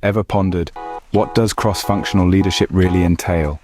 Ever pondered, what does cross-functional leadership really entail?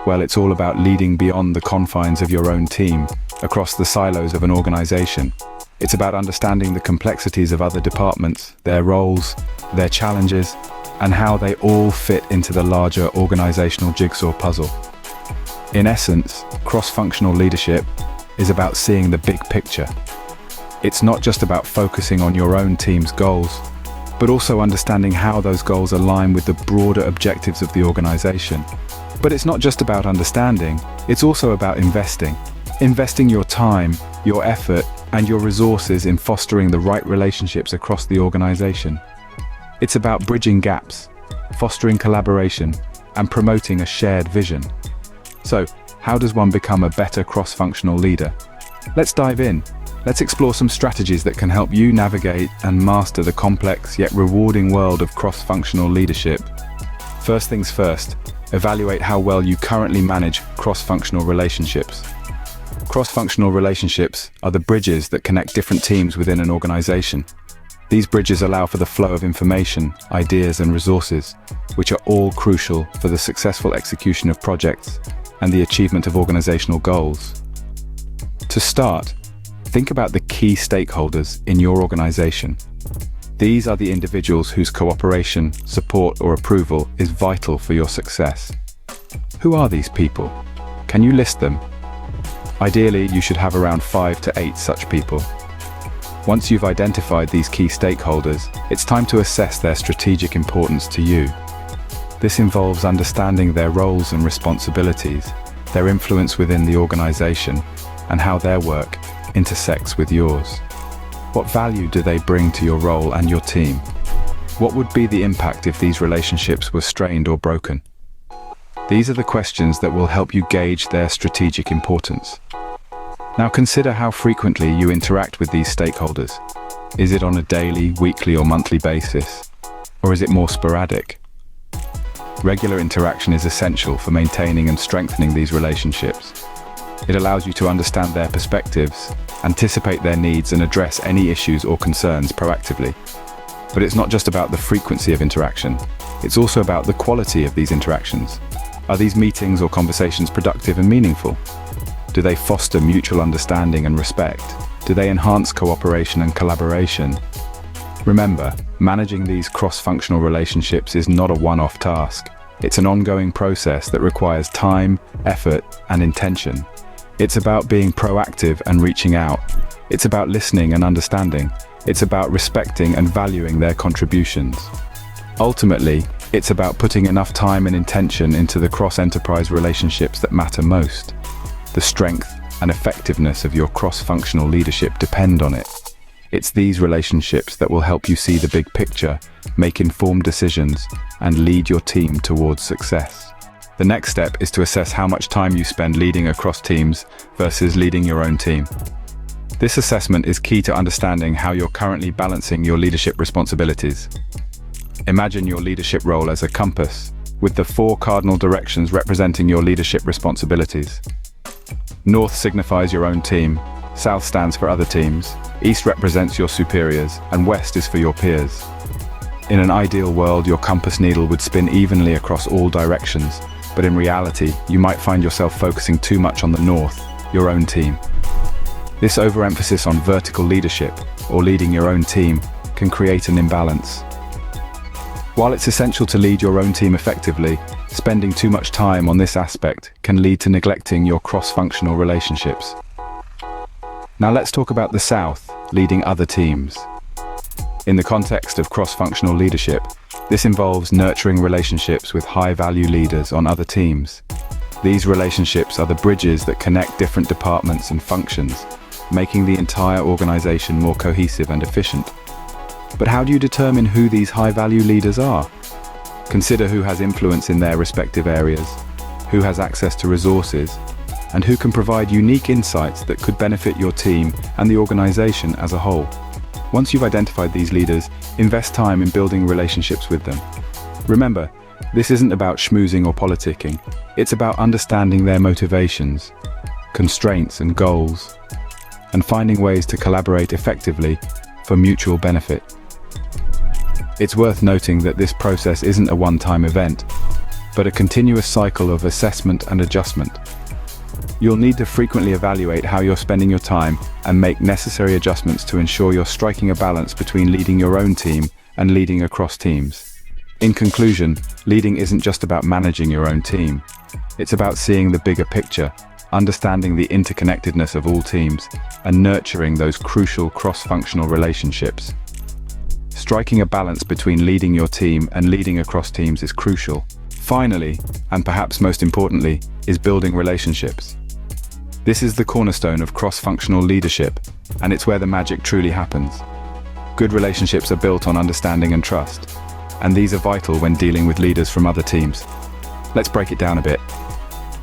Well, it's all about leading beyond the confines of your own team, across the silos of an organization. It's about understanding the complexities of other departments, their roles, their challenges, and how they all fit into the larger organizational jigsaw puzzle. In essence, cross-functional leadership is about seeing the big picture. It's not just about focusing on your own team's goals, but also understanding how those goals align with the broader objectives of the organization. But it's not just about understanding, it's also about investing. Investing your time, your effort, and your resources in fostering the right relationships across the organization. It's about bridging gaps, fostering collaboration, and promoting a shared vision. So, how does one become a better cross-functional leader? Let's dive in. Let's explore some strategies that can help you navigate and master the complex yet rewarding world of cross-functional leadership. First things first, evaluate how well you currently manage cross-functional relationships. Cross-functional relationships are the bridges that connect different teams within an organization. These bridges allow for the flow of information, ideas, and resources, which are all crucial for the successful execution of projects and the achievement of organizational goals. To start, think about the key stakeholders in your organization. These are the individuals whose cooperation, support, or approval is vital for your success. Who are these people? Can you list them? Ideally, you should have around 5 to 8 such people. Once you've identified these key stakeholders, it's time to assess their strategic importance to you. This involves understanding their roles and responsibilities, their influence within the organization, and how their work intersects with yours. What value do they bring to your role and your team? What would be the impact if these relationships were strained or broken? These are the questions that will help you gauge their strategic importance. Now consider how frequently you interact with these stakeholders. Is it on a daily, weekly, or monthly basis? Or is it more sporadic? Regular interaction is essential for maintaining and strengthening these relationships. It allows you to understand their perspectives, anticipate their needs, and address any issues or concerns proactively. But it's not just about the frequency of interaction, it's also about the quality of these interactions. Are these meetings or conversations productive and meaningful? Do they foster mutual understanding and respect? Do they enhance cooperation and collaboration? Remember, managing these cross-functional relationships is not a one-off task. It's an ongoing process that requires time, effort, and intention. It's about being proactive and reaching out. It's about listening and understanding. It's about respecting and valuing their contributions. Ultimately, it's about putting enough time and intention into the cross-enterprise relationships that matter most. The strength and effectiveness of your cross-functional leadership depend on it. It's these relationships that will help you see the big picture, make informed decisions, and lead your team towards success. The next step is to assess how much time you spend leading across teams versus leading your own team. This assessment is key to understanding how you're currently balancing your leadership responsibilities. Imagine your leadership role as a compass, with the 4 cardinal directions representing your leadership responsibilities. North signifies your own team, South stands for other teams, East represents your superiors, and West is for your peers. In an ideal world, your compass needle would spin evenly across all directions, but in reality, you might find yourself focusing too much on the North, your own team. This overemphasis on vertical leadership, or leading your own team, can create an imbalance. While it's essential to lead your own team effectively, spending too much time on this aspect can lead to neglecting your cross-functional relationships. Now let's talk about the South, leading other teams. In the context of cross-functional leadership, this involves nurturing relationships with high-value leaders on other teams. These relationships are the bridges that connect different departments and functions, making the entire organization more cohesive and efficient. But how do you determine who these high-value leaders are? Consider who has influence in their respective areas, who has access to resources, and who can provide unique insights that could benefit your team and the organization as a whole. Once you've identified these leaders, invest time in building relationships with them. Remember, this isn't about schmoozing or politicking. It's about understanding their motivations, constraints and goals, and finding ways to collaborate effectively for mutual benefit. It's worth noting that this process isn't a one-time event, but a continuous cycle of assessment and adjustment. You'll need to frequently evaluate how you're spending your time and make necessary adjustments to ensure you're striking a balance between leading your own team and leading across teams. In conclusion, leading isn't just about managing your own team. It's about seeing the bigger picture, understanding the interconnectedness of all teams, and nurturing those crucial cross-functional relationships. Striking a balance between leading your team and leading across teams is crucial. Finally, and perhaps most importantly, is building relationships. This is the cornerstone of cross-functional leadership, and it's where the magic truly happens. Good relationships are built on understanding and trust, and these are vital when dealing with leaders from other teams. Let's break it down a bit.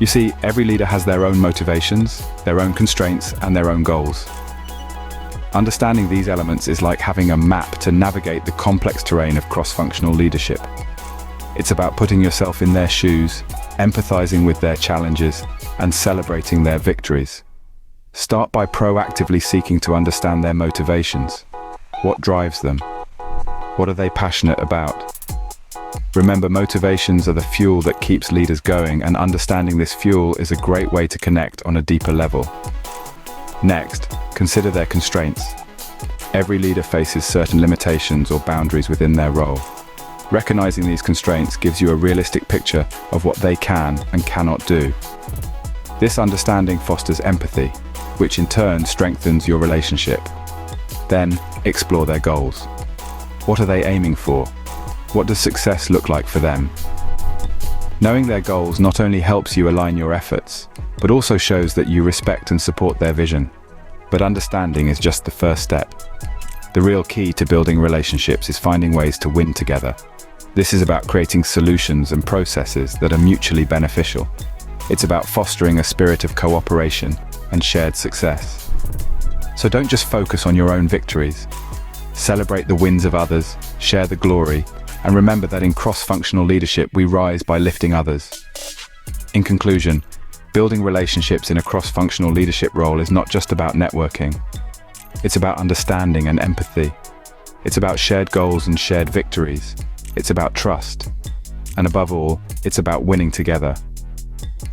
You see, every leader has their own motivations, their own constraints, and their own goals. Understanding these elements is like having a map to navigate the complex terrain of cross-functional leadership. It's about putting yourself in their shoes, empathizing with their challenges, and celebrating their victories. Start by proactively seeking to understand their motivations. What drives them? What are they passionate about? Remember, motivations are the fuel that keeps leaders going, and understanding this fuel is a great way to connect on a deeper level. Next, consider their constraints. Every leader faces certain limitations or boundaries within their role. Recognizing these constraints gives you a realistic picture of what they can and cannot do. This understanding fosters empathy, which in turn strengthens your relationship. Then, explore their goals. What are they aiming for? What does success look like for them? Knowing their goals not only helps you align your efforts, but also shows that you respect and support their vision. But understanding is just the first step. The real key to building relationships is finding ways to win together. This is about creating solutions and processes that are mutually beneficial. It's about fostering a spirit of cooperation and shared success. So don't just focus on your own victories. Celebrate the wins of others, share the glory, and remember that in cross-functional leadership we rise by lifting others. In conclusion, building relationships in a cross-functional leadership role is not just about networking. It's about understanding and empathy. It's about shared goals and shared victories. It's about trust. And above all, it's about winning together.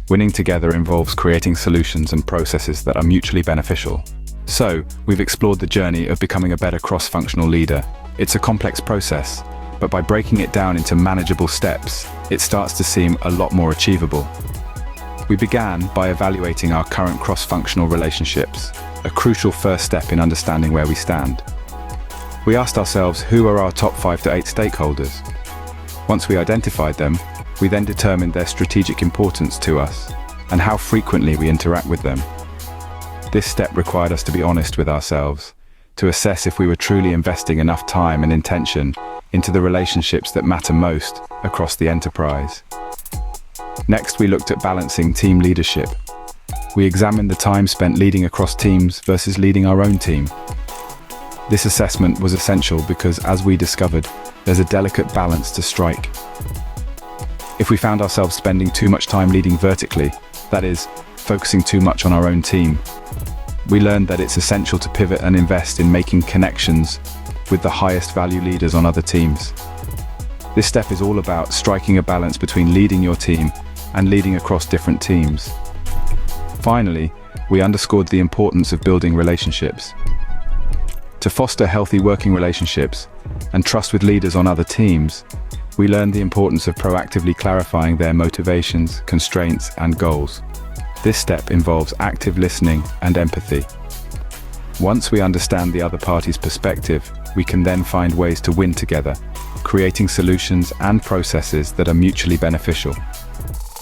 Winning together involves creating solutions and processes that are mutually beneficial. So, we've explored the journey of becoming a better cross-functional leader. It's a complex process, but by breaking it down into manageable steps, it starts to seem a lot more achievable. We began by evaluating our current cross-functional relationships, a crucial first step in understanding where we stand. We asked ourselves who are our top 5 to 8 stakeholders. Once we identified them, we then determined their strategic importance to us and how frequently we interact with them. This step required us to be honest with ourselves, to assess if we were truly investing enough time and intention into the relationships that matter most across the enterprise. Next, we looked at balancing team leadership. We examined the time spent leading across teams versus leading our own team. This assessment was essential because, as we discovered, there's a delicate balance to strike. If we found ourselves spending too much time leading vertically, that is, focusing too much on our own team, we learned that it's essential to pivot and invest in making connections with the highest value leaders on other teams. This step is all about striking a balance between leading your team and leading across different teams. Finally, we underscored the importance of building relationships. To foster healthy working relationships and trust with leaders on other teams, we learned the importance of proactively clarifying their motivations, constraints, and goals. This step involves active listening and empathy. Once we understand the other party's perspective, we can then find ways to win together, creating solutions and processes that are mutually beneficial.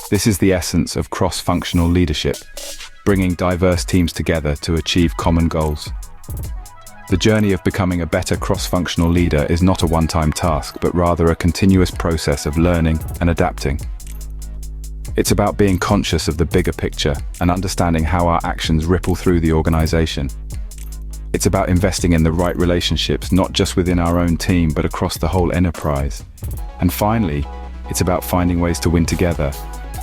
This is the essence of cross-functional leadership, bringing diverse teams together to achieve common goals. The journey of becoming a better cross-functional leader is not a one-time task, but rather a continuous process of learning and adapting. It's about being conscious of the bigger picture and understanding how our actions ripple through the organization. It's about investing in the right relationships, not just within our own team, but across the whole enterprise. And finally, it's about finding ways to win together,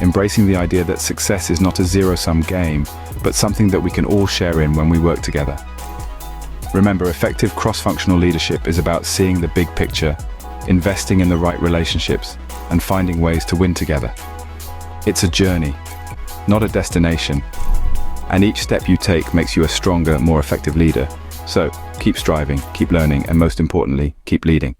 embracing the idea that success is not a zero-sum game, but something that we can all share in when we work together. Remember, effective cross-functional leadership is about seeing the big picture, investing in the right relationships, and finding ways to win together. It's a journey, not a destination. And each step you take makes you a stronger, more effective leader. So, keep striving, keep learning, and most importantly, keep leading.